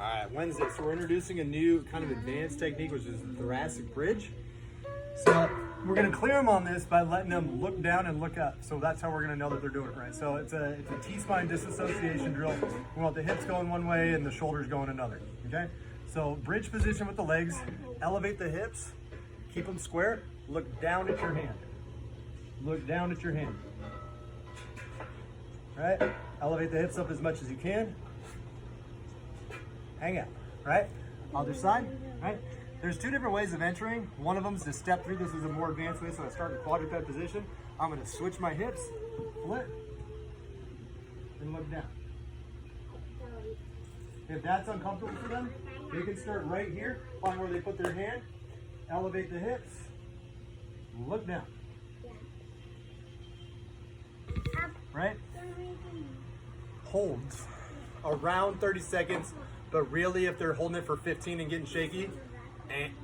right, Wednesday. So we're introducing a new kind of advanced technique, which is the thoracic bridge. So we're gonna clear them on this by letting them look down and look up. So that's how we're gonna know that they're doing it right. So it's a T-spine disassociation drill. We want the hips going one way and the shoulders going another, okay? So bridge position with the legs, elevate the hips, keep them square, look down at your hand. Look down at your hand. All right, elevate the hips up as much as you can. Hang out, right? Other side, right? There's two different ways of entering. One of them is to step through. This is a more advanced way, so I start in quadruped position. I'm gonna switch my hips, flip, and look down. If that's uncomfortable for them, they can start right here, find where they put their hand, elevate the hips, look down. Right? Holds around 30 seconds, but really if they're holding it for 15 and getting shaky,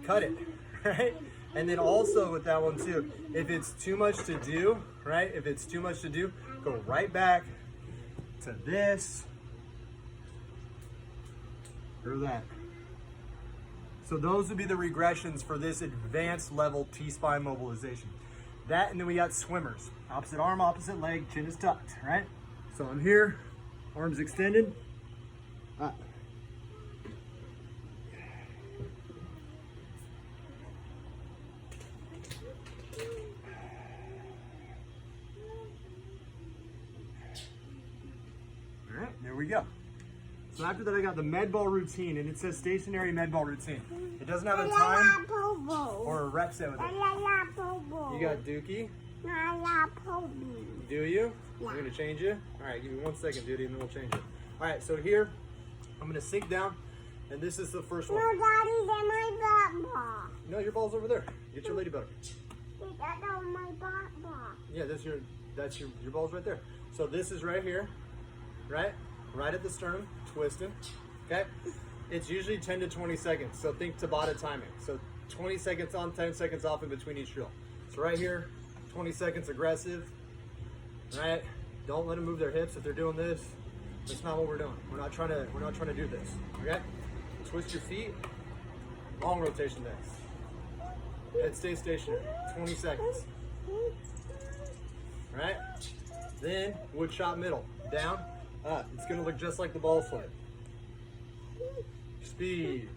cut it, right? And then also with that one too, if it's too much to do, right? If it's too much to do, go right back to this or that. So those would be the regressions for this advanced level T-spine mobilization. That, and then we got swimmers. Opposite arm, opposite leg, chin is tucked, right? So I'm here, arms extended, up. All right, there we go. So after that, I got the med ball routine, and it says stationary med ball routine. It doesn't have a time or a rep set with it. You got Dookie? Do you? I'm gonna change you. All right, give me 1 second, Duty, and then we'll change it. All right, so here, I'm gonna sink down, and this is the first one. No, Daddy, that's my butt ball. No, your ball's over there. Get your ladybug. That's my butt ball. Yeah, that's your ball's right there. So this is right here, right? Right at the sternum, twisting, okay? It's usually 10 to 20 seconds, so think Tabata timing. So 20 seconds on, 10 seconds off in between each drill. So right here, 20 seconds aggressive, right? Don't let them move their hips if they're doing this. That's not what we're doing. We're not trying to do this, okay? Twist your feet, long rotation next. Head stays stationary, 20 seconds. Right? Then wood chop middle, down, up. It's gonna look just like the ball slide. Speed.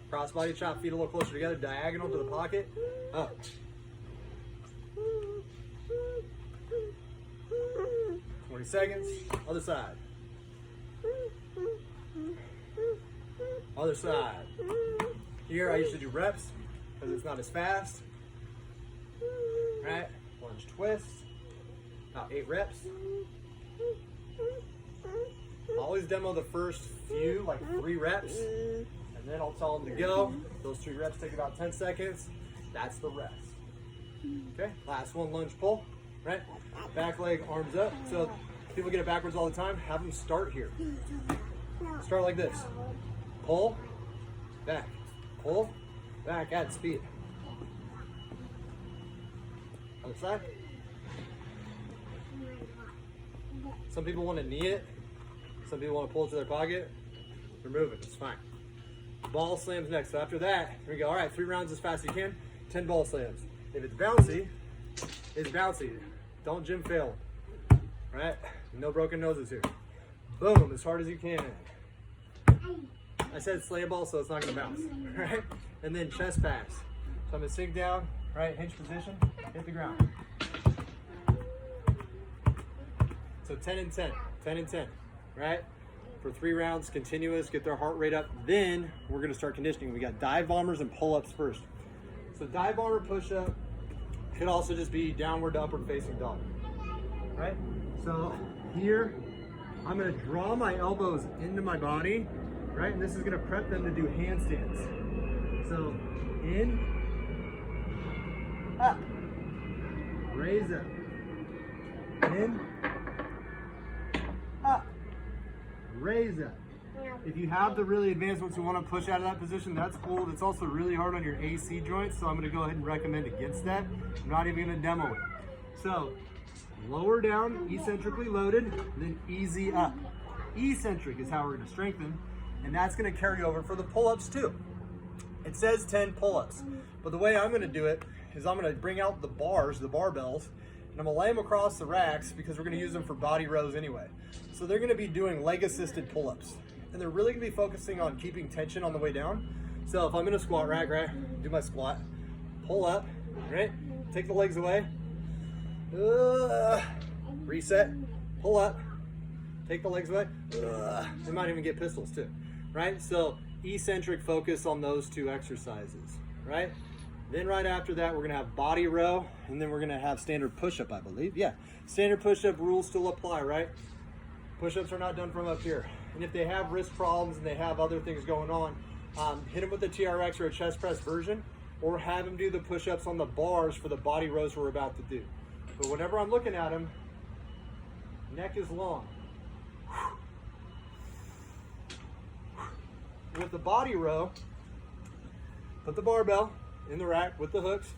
Cross body chop, feet a little closer together, diagonal to the pocket, up. Seconds, other side. Other side. Here I usually do reps because it's not as fast. Right? Lunge twist. About 8 reps. Always demo the first few, like 3 reps, and then I'll tell them to go. Those 3 reps take about 10 seconds. That's the rest. Okay, last one, lunge pull. Right? Back leg, arms up. So people get it backwards all the time. Have them start here. Start like this. Pull, back. Pull, back, add speed. Other side. Some people want to knee it. Some people want to pull it to their pocket. Remove it, it's fine. Ball slams next. So after that, here we go. All right, 3 rounds as fast as you can. 10 ball slams. If it's bouncy, it's bouncy. Don't gym fail. Right? No broken noses here. Boom, as hard as you can. I said slay ball, so it's not gonna bounce. Right? And then chest pass. So I'm gonna sink down, right, hinge position, hit the ground. So 10 and 10, 10 and 10, right? For 3 rounds, continuous, get their heart rate up. Then we're gonna start conditioning. We got dive bombers and pull-ups first. So dive bomber push-up could also just be downward to upward facing dog, right? So here, I'm gonna draw my elbows into my body, right? And this is gonna prep them to do handstands. So in, up, raise up, in, up, raise up. If you have the really advanced ones who want to push out of that position, that's cool. It's also really hard on your AC joints, so I'm going to go ahead and recommend against that. I'm not even going to demo it. So lower down, eccentrically loaded, then easy up. eccentric is how we're gonna strengthen, and that's gonna carry over for the pull-ups too. It says 10 pull-ups, but the way I'm gonna do it is I'm gonna bring out the bars, the barbells, and I'm gonna lay them across the racks because we're gonna use them for body rows anyway. So they're gonna be doing leg-assisted pull-ups, and they're really gonna be focusing on keeping tension on the way down. So if I'm in a squat rack, right, do my squat, pull up, right, take the legs away, reset, pull up, take the legs away, they might even get pistols too, right? So eccentric focus on those two exercises, right? Then right after that, we're gonna have body row, and then we're gonna have standard push-up, I believe. Yeah, standard push-up rules still apply, right? Push-ups are not done from up here. And if they have wrist problems and they have other things going on, hit them with a TRX or a chest press version, or have them do the push-ups on the bars for the body rows we're about to do. But whenever I'm looking at them, neck is long. With the body row, put the barbell in the rack with the hooks,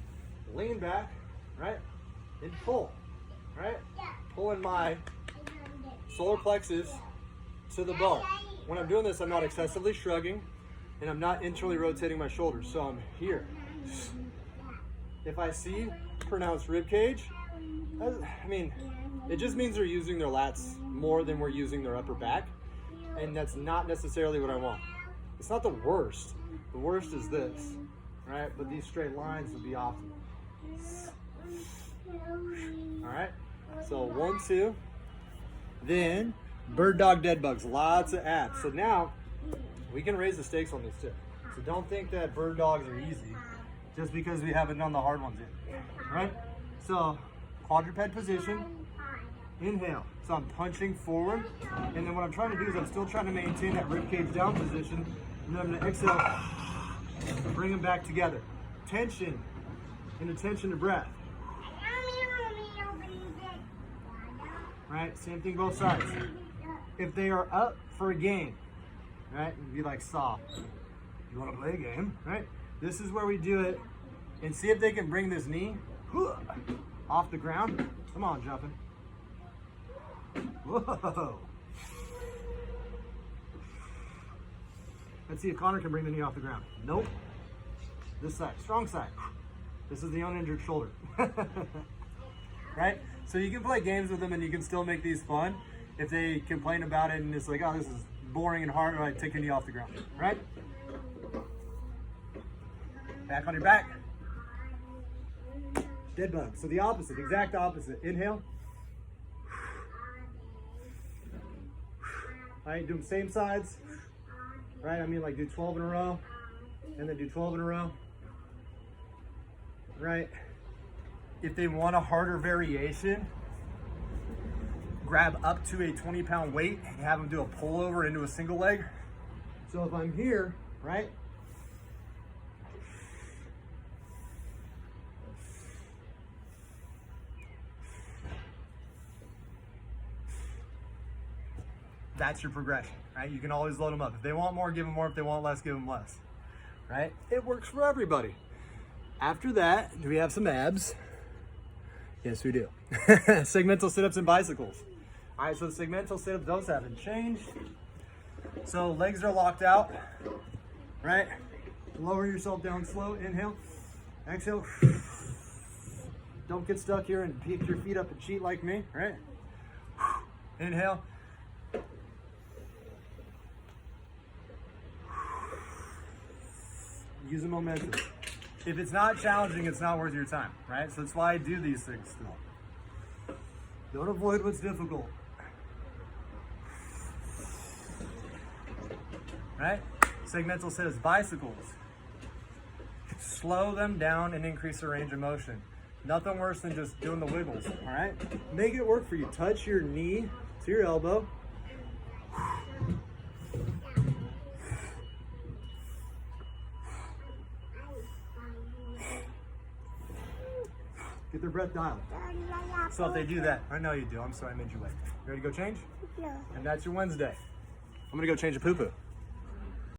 lean back, right, and pull, right? Pulling my solar plexus to the bar. When I'm doing this, I'm not excessively shrugging, and I'm not internally rotating my shoulders, so I'm here. If I see pronounced rib cage, I mean, it just means they're using their lats more than we're using their upper back, and that's not necessarily what I want. It's not the worst. The worst is this, right? But these straight lines would be optimal. All right, so 1, 2, then bird dog dead bugs, lots of abs. So now we can raise the stakes on this too. So don't think that bird dogs are easy just because we haven't done the hard ones yet, right? So quadruped position, inhale. So I'm punching forward, and then what I'm trying to do is I'm still trying to maintain that rib cage down position, and then I'm gonna exhale, bring them back together. Tension, and attention to breath. Right, same thing both sides. If they are up for a game, right, it'd be like soft. You wanna play a game, right? This is where we do it, and see if they can bring this knee off the ground. Come on, jumping. Whoa. Let's see if Connor can bring the knee off the ground. Nope. This side, strong side. This is the uninjured shoulder. Right? So you can play games with them and you can still make these fun. If they complain about it and it's like, oh, this is boring and hard, right, take a knee off the ground, right? Back on your back. Dead bug. So the opposite, exact opposite. Inhale. All right, do them same sides. Right, I mean like do 12 in a row, and then do 12 in a row. Right? If they want a harder variation, grab up to a 20-pound weight and have them do a pullover into a single leg. So if I'm here, right? That's your progression, right? You can always load them up. If they want more, give them more. If they want less, give them less, right? It works for everybody. After that, do we have some abs? Yes, we do. Segmental sit-ups and bicycles. All right, so the segmental sit-ups, those haven't changed. So legs are locked out, right? Lower yourself down slow, inhale, exhale. Don't get stuck here and pick your feet up and cheat like me, right? Inhale. Use the momentum. If it's not challenging, it's not worth your time, right? So that's why I do these things still. Don't avoid what's difficult. Right? Segmental sit-ups, bicycles. Slow them down and increase the range of motion. Nothing worse than just doing the wiggles, all right? Make it work for you. Touch your knee to your elbow. Get their breath dialed. So if they do that, I know you do. I'm sorry I made you wait. You ready to go change? No. And that's your Wednesday. I'm gonna go change a poo-poo.